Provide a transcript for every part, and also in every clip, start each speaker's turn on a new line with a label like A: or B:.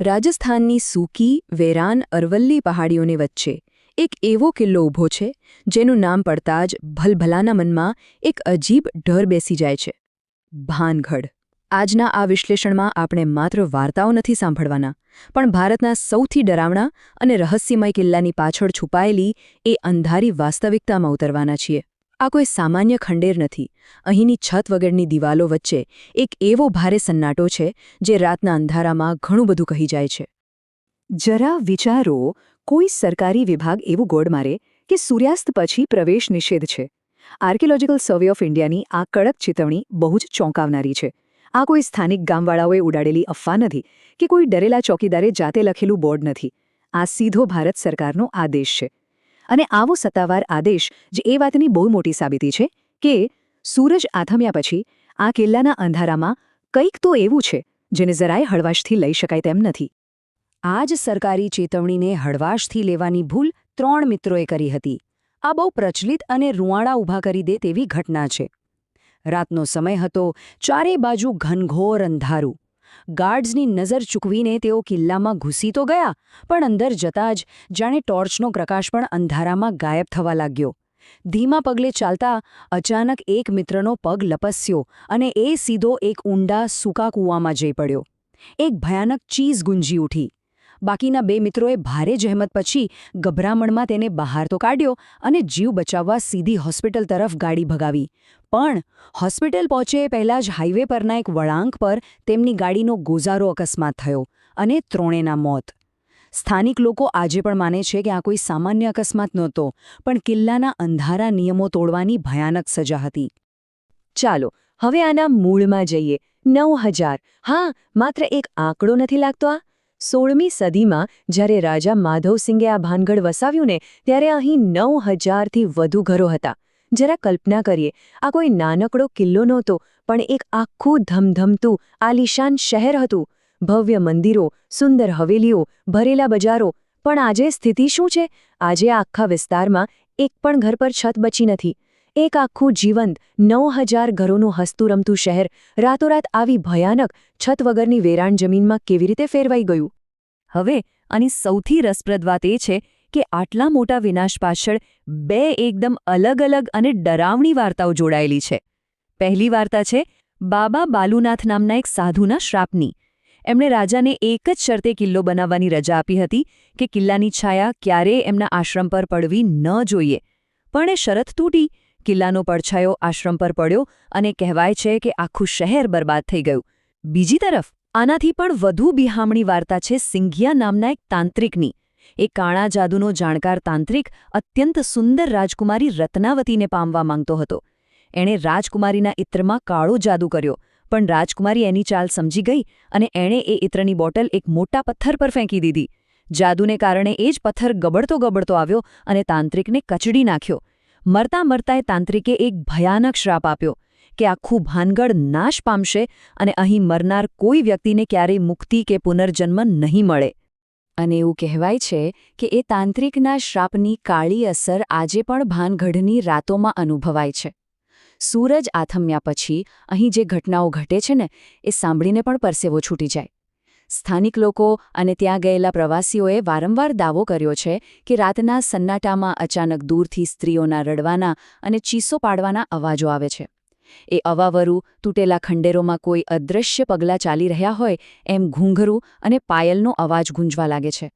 A: રાજસ્થાનની સૂકી વેરાન અરવલ્લી પહાડીઓની વચ્ચે એક એવો કિલ્લો ઊભો છે જેનું નામ પડતા જ ભલભલાના મનમાં એક અજીબ ડર બેસી જાય છે ભાનગઢ આજના આ વિશ્લેષણમાં આપણે માત્ર વાર્તાઓ નથી સાંભળવાના પણ ભારતના સૌથી ડરાવણા અને રહસ્યમય કિલ્લાની પાછળ છુપાયેલી એ અંધારી વાસ્તવિકતામાં ઉતરવાના છીએ આ કોઈ સામાન્ય ખંડેર નથી અહીંની છત વગરની દિવાલો વચ્ચે એક એવો ભારે સન્નાટો છે જે રાતના અંધારામાં ઘણું બધું કહી જાય છે જરા વિચારો કોઈ સરકારી વિભાગ એવું ગોળ મારે કે સૂર્યાસ્ત પછી પ્રવેશ નિષેધ છે આર્કિયોલોજીકલ સર્વે ઓફ ઇન્ડિયાની આ કડક ચેતવણી બહુ જ ચોંકાવનારી છે આ કોઈ સ્થાનિક ગામવાળાઓએ ઉડાડેલી અફવા નથી કે કોઈ ડરેલા ચોકીદારે જાતે લખેલું બોર્ડ નથી આ સીધો ભારત સરકારનો આદેશ છે અને આવો સત્તાવાર આદેશ જે એ વાતની બહુ મોટી સાબિતી છે કે સૂરજ આથમ્યા પછી આ કિલ્લાના અંધારામાં કંઈક તો એવું છે જેને જરાય હળવાશથી લઈ શકાય તેમ નથી આ જ સરકારી ચેતવણીને હળવાશથી લેવાની ભૂલ 3 મિત્રોએ કરી હતી આ બહુ પ્રચલિત અને રૂવાડા ઊભા કરી દે તેવી ઘટના છે રાતનો સમય હતો ચારે બાજુ ઘનઘોર અંધારું ગાર્ડ્સની નજર ચૂકવીને તેઓ કિલ્લામાં ઘૂસી તો ગયા પણ અંદર જતાં જ જાણે ટોર્ચનો પ્રકાશ પણ અંધારામાં ગાયબ થવા લાગ્યો ધીમા પગલે ચાલતા અચાનક એક મિત્રનો પગ લપસ્યો અને એ સીધો એક ઊંડા સૂકા કૂવામાં જઈ પડ્યો એક ભયાનક ચીઝ ગુંજી ઉઠી બાકીના 2 મિત્રોએ ભારે જહેમત પછી ગભરામણમાં તેને બહાર તો કાઢ્યો અને જીવ બચાવવા સીધી હોસ્પિટલ તરફ ગાડી ભગાવી પણ હોસ્પિટલ પહોંચે પહેલાં જ હાઈવે પરના એક વળાંક પર તેમની ગાડીનો ગોઝારો અકસ્માત થયો અને ત્રણેના મોત સ્થાનિક લોકો આજે પણ માને છે કે આ કોઈ સામાન્ય અકસ્માત નહોતો પણ કિલ્લાના અંધારા નિયમો તોડવાની ભયાનક સજા હતી ચાલો હવે આના મૂળમાં જઈએ 9000 હા માત્ર એક આંકડો નથી લાગતો આ 16મી સદીમાં જ્યારે રાજા માધવસિંગે આ ભાનગઢ વસાવ્યું ને ત્યારે અહીં 9000થી વધુ ઘરો હતા જરા કલ્પના કરીએ આ કોઈ નાનકડો કિલ્લો નહોતો પણ એક આખું ધમધમતું આલિશાન શહેર હતું ભવ્ય મંદિરો સુંદર હવેલીઓ ભરેલા બજારો પણ આજે સ્થિતિ શું છે આજે આખા વિસ્તારમાં એક પણ ઘર પર છત બચી નથી એક આખું જીવંત 9000 ઘરોનું હસતું રમતું શહેર રાતોરાત આવી ભયાનક છત વગરની વેરાન જમીનમાં કેવી રીતે ફેરવાઈ ગયું હવે આની સૌથી રસપ્રદ વાત એ છે કે આટલા મોટા વિનાશ પાછળ 2 એકદમ અલગ અને ડરાવણી વાર્તાઓ જોડાયેલી છે પહેલી વાર્તા છે બાબા બાલુનાથ નામના એક સાધુના શ્રાપની એમણે રાજાને એક જ શરતે કિલ્લો બનાવવાની રજા આપી હતી કે કિલ્લાની છાયા ક્યારેય એમના આશ્રમ પર પડવી ન જોઈએ પણ એ શરત તૂટી કિલ્લાનો પડછાયો આશ્રમ પર પડ્યો અને કહેવાય છે કે આખું શહેર બરબાદ થઈ ગયું બીજી તરફ આનાથી પણ વધુ બિહામણી વાર્તા છે સિંઘિયા નામના એક તાંત્રિકની એક કાણા જાદુનો જાણકાર તાંત્રિક અત્યંત સુંદર રાજકુમારી રત્નાવતીને પામવા માંગતો હતો એણે રાજકુમારીના ઇત્રમાં કાળો જાદુ કર્યો પણ રાજકુમારી એની ચાલ સમજી ગઈ અને એણે એ ઇત્રની બોટલ એક મોટા પથ્થર પર ફેંકી દીધી જાદુને કારણે એ જ પથ્થર ગબડતો આવ્યો અને તાંત્રિકને કચડી નાખ્યો મરતા એ તાંત્રિકે એક ભયાનક શ્રાપ આપ્યો કે આખું ભાનગઢ નાશ પામશે અને અહીં મરનાર કોઈ વ્યક્તિને ક્યારેય મુક્તિ કે પુનર્જન્મ નહીં મળે અને એવું કહેવાય છે કે એ તાંત્રિકના શ્રાપની કાળી અસર આજે પણ ભાનગઢની રાતોમાં અનુભવાય છે સૂરજ આથમ્યા પછી અહીં જે ઘટનાઓ ઘટે છે ને એ સાંભળીને પણ પરસેવો છૂટી જાય સ્થાનિક લોકો અને ત્યાં ગયેલા પ્રવાસીઓએ વારંવાર દાવો કર્યો છે કે રાતના સન્નાટામાં અચાનક દૂરથી સ્ત્રીઓના રડવાના અને ચીસો પાડવાના અવાજો આવે છે એ અવાવરું તૂટેલા ખંડેરોમાં કોઈ અદૃશ્ય પગલાં ચાલી રહ્યા હોય એમ ઘૂંઘરું અને પાયલનો અવાજ ગુંજવા લાગે છે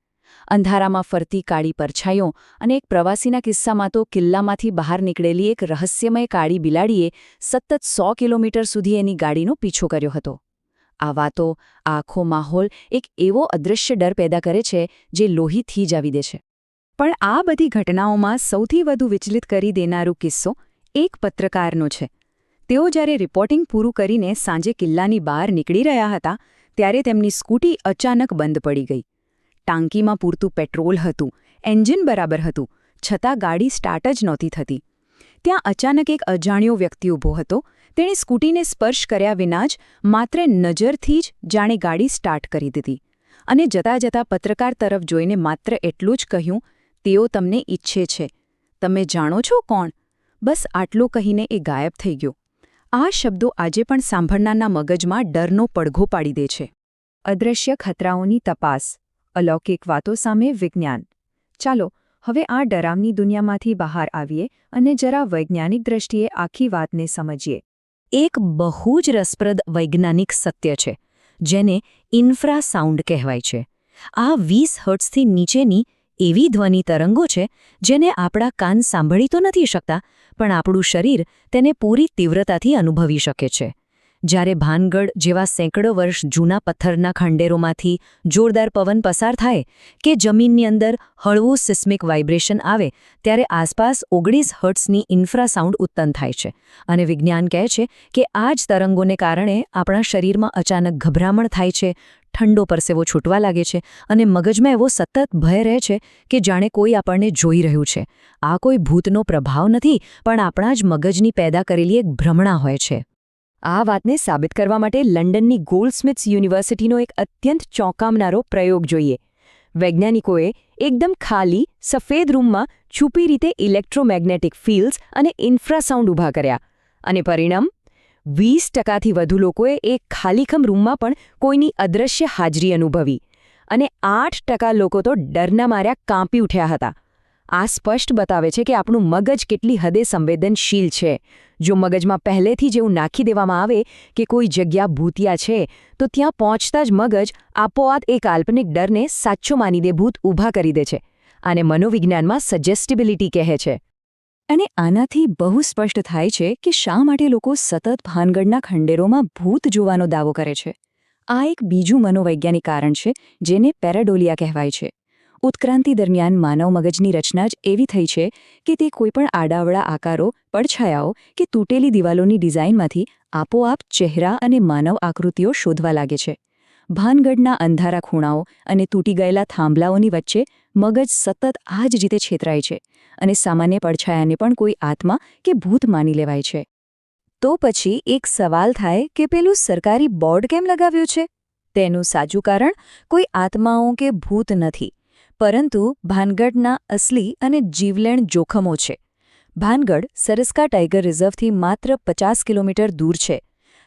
A: અંધારામાં ફરતી કાળી પરછાઈઓ અને એક પ્રવાસીના કિસ્સામાં તો કિલ્લામાંથી બહાર નીકળેલી એક રહસ્યમય કાળી બિલાડીએ સતત 100 કિલોમીટર સુધી એની ગાડીનો પીછો કર્યો હતો આ વાતો આખો માહોલ એક એવો અદૃશ્ય ડર પેદા કરે છે જે લોહી થીજાવી દે છે પણ આ બધી ઘટનાઓમાં સૌથી વધુ વિચલિત કરી દેનારો કિસ્સો એક પત્રકારનો છે તેઓ જ્યારે રિપોર્ટિંગ પૂરું કરીને સાંજે કિલ્લાની બહાર નીકળી રહ્યા હતા ત્યારે તેમની સ્કૂટી અચાનક બંધ પડી ગઈ ટાંકીમાં પૂરતું પેટ્રોલ હતું એન્જિન બરાબર હતું છતાં ગાડી સ્ટાર્ટ જ નહોતી થતી ત્યાં અચાનક એક અજાણ્યો વ્યક્તિ ઊભો હતો તેણે સ્કૂટીને સ્પર્શ કર્યા વિના જ માત્ર નજરથી જ જાણે ગાડી સ્ટાર્ટ કરી દીધી અને જતાં પત્રકાર તરફ જોઈને માત્ર એટલું જ કહ્યું તેઓ તમને ઈચ્છે છે તમે જાણો છો કોણ બસ આટલું કહીને એ ગાયબ થઈ ગયો આ શબ્દો આજે પણ સાંભળનારના મગજમાં ડરનો પડઘો પાડી દે છે
B: અદૃશ્ય ખતરાઓની તપાસ, અલૌકિક વાતો સામે વિજ્ઞાન. ચાલો હવે આ ડરામની દુનિયામાંથી બહાર આવીએ અને જરા વૈજ્ઞાનિક દ્રષ્ટિએ આખી વાતને સમજીએ. એક બહુ જ રસપ્રદ વૈજ્ઞાનિક સત્ય છે, જેને ઇન્ફ્રાસાઉન્ડ કહેવાય છે. આ 20 હર્ટ્ઝથી નીચેની એવી ધ્વનિ તરંગો છે જેને આપણા કાન સાંભળી તો નથી શકતા, પણ આપણું શરીર તેને પૂરી તીવ્રતાથી અનુભવી શકે છે. જ્યારે ભાનગઢ જેવા સેંકડો વર્ષ જૂના પથ્થરના ખંડેરોમાંથી જોરદાર પવન પસાર થાય કે જમીનની અંદર હળવું સિસ્મિક વાઇબ્રેશન આવે, ત્યારે આસપાસ 19 હર્ટ્ઝની ઇન્ફ્રાસાઉન્ડ ઉત્પન્ન થાય છે. અને વિજ્ઞાન કહે છે કે આ જ તરંગોને કારણે આપણા શરીરમાં અચાનક ગભરામણ થાય છે, ઠંડો પરસેવો છૂટવા લાગે છે અને મગજમાં એવો સતત ભય રહે છે કે જાણે કોઈ આપણને જોઈ રહ્યું છે. આ કોઈ ભૂતનો પ્રભાવ નથી, પણ આપણા જ મગજની પેદા કરેલી એક ભ્રમણા હોય છે. આ વાતને સાબિત કરવા માટે લંડનની ગોલ્ડસ્મિથ્સ યુનિવર્સિટીનો એક અત્યંત ચોંકાવનારો પ્રયોગ જોઈએ. વૈજ્ઞાનિકોએ એકદમ ખાલી સફેદ રૂમમાં છુપી રીતે ઇલેક્ટ્રોમેગ્નેટિક ફિલ્ડ્સ અને ઇન્ફ્રાસાઉન્ડ ઊભા કર્યા, અને પરિણામ 20%થી વધુ લોકોએ એક ખાલીખમ રૂમમાં પણ કોઈની અદૃશ્ય હાજરી અનુભવી, અને 8% લોકો તો ડરના માર્યા કાંપી ઉઠ્યા હતા. આ સ્પષ્ટ બતાવે છે કે આપણું મગજ કેટલી હદે સંવેદનશીલ છે. જો મગજમાં પહેલેથી જ એવું નાખી દેવામાં આવે કે કોઈ જગ્યા ભૂતિયા છે, તો ત્યાં પહોંચતા જ મગજ આપોઆપ એ કાલ્પનિક ડરને સાચો માની દે ભૂત ઊભા કરી દે છે. આને મનોવિજ્ઞાનમાં સજેસ્ટિબિલિટી કહે છે. અને આનાથી બહુ સ્પષ્ટ થાય છે કે શા માટે લોકો સતત ભાનગઢના ખંડેરોમાં ભૂત જોવાનો દાવો કરે છે. આ એક બીજું મનોવૈજ્ઞાનિક કારણ છે, જેને પેરાડોલિયા કહેવાય છે. ઉત્ક્રાંતિ દરમિયાન માનવ મગજની રચના જ એવી થઈ છે કે તે કોઈપણ આડાવડા આકારો, પડછાયાઓ કે તૂટેલી દિવાલોની ડિઝાઇનમાંથી આપોઆપ ચહેરા અને માનવ આકૃતિઓ શોધવા લાગે છે. ભાનગઢના અંધારા ખૂણાઓ અને તૂટી ગયેલા થાંભલાઓની વચ્ચે મગજ સતત આ જ રીતે છેતરાય છે, અને સામાન્ય પડછાયાને પણ કોઈ આત્મા કે ભૂત માની લેવાય છે. તો પછી એક સવાલ થાય કે પેલું સરકારી બોર્ડ કેમ લગાવ્યું છે? તેનું સાચું કારણ કોઈ આત્માઓ કે ભૂત નથી, પરંતુ ભાનગઢના અસલી અને જીવલેણ જોખમો છે. ભાનગઢ સરસ્કા ટાઇગર રિઝર્વથી માત્ર 50 કિલોમીટર દૂર છે.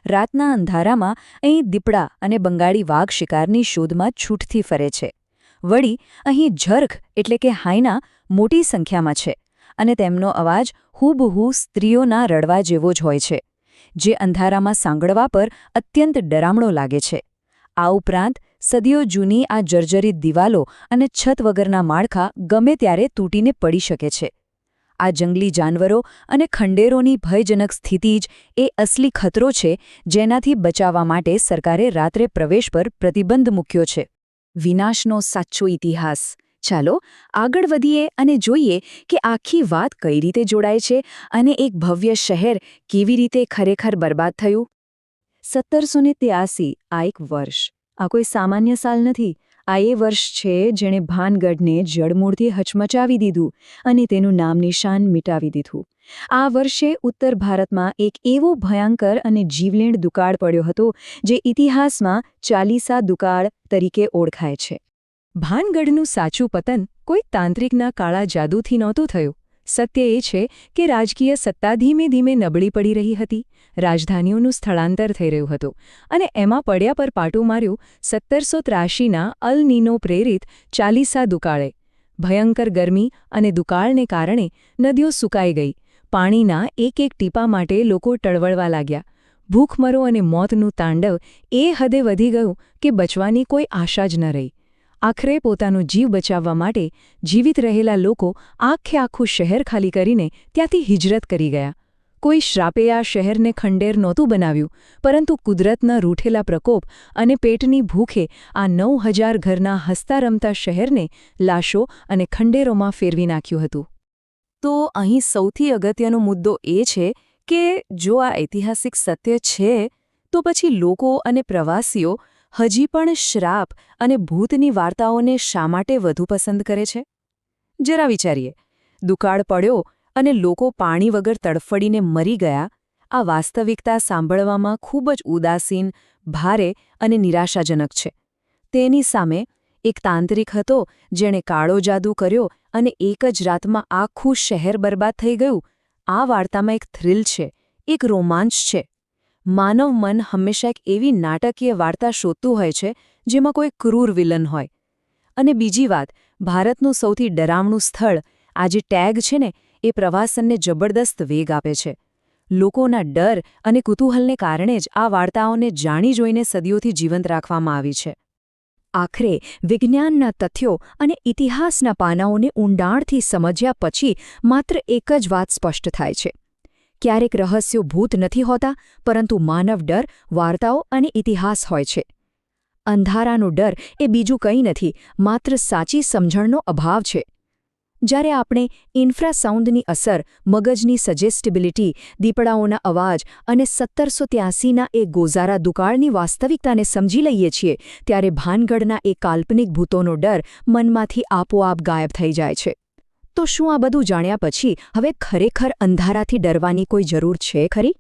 B: રાતના અંધારામાં અહીં દીપડા અને બંગાળી વાઘ શિકારની શોધમાં છૂટથી ફરે છે. વળી અહીં ઝર્ખ એટલે કે હાયના મોટી સંખ્યામાં છે, અને તેમનો અવાજ હૂબહૂ સ્ત્રીઓના રડવા જેવો જ હોય છે, જે અંધારામાં સાંગળવા પર અત્યંત ડરામણો લાગે છે. આ ઉપરાંત સદીઓ જૂની આ જર્જરિત દિવાલો અને છત વગરના માળખા ગમે ત્યારે તૂટીને પડી શકે છે. આ જંગલી જાનવરો અને ખંડેરોની ભયજનક સ્થિતિ જ એ અસલી ખતરો છે, જેનાથી બચાવવા માટે સરકારે રાત્રે પ્રવેશ પર પ્રતિબંધ મૂક્યો છે. વિનાશનો સાચો ઇતિહાસ. ચાલો આગળ વધીએ અને જોઈએ કે આખી વાત કઈ રીતે જોડાય છે અને એક ભવ્ય શહેર કેવી રીતે ખરેખર બરબાદ થયું. 1783 આ એક વર્ષ. આ કોઈ સામાન્ય સાલ નથી. આ એ વર્ષ છે જેણે ભાનગઢને જડમૂળથી હચમચાવી દીધું અને તેનું નામ નિશાન મિટાવી દીધું. આ વર્ષે ઉત્તર ભારતમાં એક એવો ભયંકર અને જીવલેણ દુકાળ પડ્યો હતો જે ઇતિહાસમાં ચાલીસા દુકાળ તરીકે ઓળખાય છે. ભાનગઢનું સાચું પતન કોઈ તાંત્રિકના કાળા જાદુથી નહોતું થયું. સત્ય એ છે કે રાજકીય સત્તા ધીમે ધીમે નબળી પડી રહી હતી. રાજધાનીઓનું સ્થળાંતર થઈ રહ્યું હતું, અને એમાં પડ્યા પર પાટું માર્યું 1783ના અલ નીનો પ્રેરિત ચાલીસા દુકાળે. ભયંકર ગરમી અને દુકાળને કારણે નદીઓ સુકાઈ ગઈ. પાણીના એક એક ટીપા માટે લોકો ટળવળવા લાગ્યા. ભૂખમરો અને મોતનું તાંડવ એ હદે વધી ગયું કે બચવાની કોઈ આશા જ ન રહી. આખરે પોતાનો જીવ બચાવવા માટે જીવિત રહેલા લોકો આખું શહેર ખાલી કરીને ત્યાંથી હિજરત કરી ગયા. કોઈ શ્રાપે આ શહેરને ખંડેર નહોતું બનાવ્યું, પરંતુ કુદરતના રૂઠેલા પ્રકોપ અને પેટની ભૂખે આ 9000 ઘરના હસતા રમતા શહેરને લાશો અને ખંડેરોમાં ફેરવી નાખ્યું હતું. તો અહીં સૌથી અગત્યનો મુદ્દો એ છે કે જો આ ઐતિહાસિક સત્ય છે, તો પછી લોકો અને પ્રવાસીઓ હજી પણ શ્રાપ અને ભૂતની વાર્તાઓને શા માટે વધુ પસંદ કરે છે? જરા વિચારીએ. દુકાળ પડ્યો અને લોકો પાણી વગર તડફડીને મરી ગયા. આ વાસ્તવિકતા સાંભળવામાં ખૂબ જ ઉદાસીન, ભારે અને નિરાશાજનક છે. તેની સામે એક તાંત્રિક હતો જેણે કાળો જાદુ કર્યો અને એક જ રાતમાં આખું શહેર બરબાદ થઈ ગયું. આ વાર્તામાં એક થ્રિલ છે, એક રોમાંચ છે. માનવ મન હંમેશા એક એવી નાટકીય વાર્તા શોધતું હોય છે
A: જેમાં કોઈ ક્રૂર વિલન હોય. અને બીજી વાત, ભારતનું સૌથી ડરામણું સ્થળ, આ જે ટેગ છે ને, એ પ્રવાસનને જબરદસ્ત વેગ આપે છે. લોકોના ડર અને કુતૂહલને કારણે જ આ વાર્તાઓને જાણી જોઈને સદીઓથી જીવંત રાખવામાં આવી છે. આખરે વિજ્ઞાનના તથ્યો અને ઇતિહાસના પાનાઓને ઊંડાણથી સમજ્યા પછી માત્ર એક જ વાત સ્પષ્ટ થાય છે. ક્યારેક રહસ્યો ભૂત નથી હોતા, પરંતુ માનવ ડર, વાર્તાઓ અને ઇતિહાસ હોય છે. અંધારાનો ડર એ બીજું કંઈ નથી, માત્ર સાચી સમજણનો અભાવ છે. જ્યારે આપણે ઇન્ફ્રાસાઉન્ડની અસર, મગજની સજેસ્ટિબિલિટી, દીપડાઓના અવાજ અને 1783ના એ ગોઝારા દુકાળની વાસ્તવિકતાને સમજી લઈએ છીએ, ત્યારે ભાનગઢના એ કાલ્પનિક ભૂતોનો ડર મનમાંથી આપોઆપ ગાયબ થઈ જાય છે. તો શું આ બધું જાણ્યા પછી હવે ખરેખર અંધારાથી ડરવાની કોઈ જરૂર છે ખરી?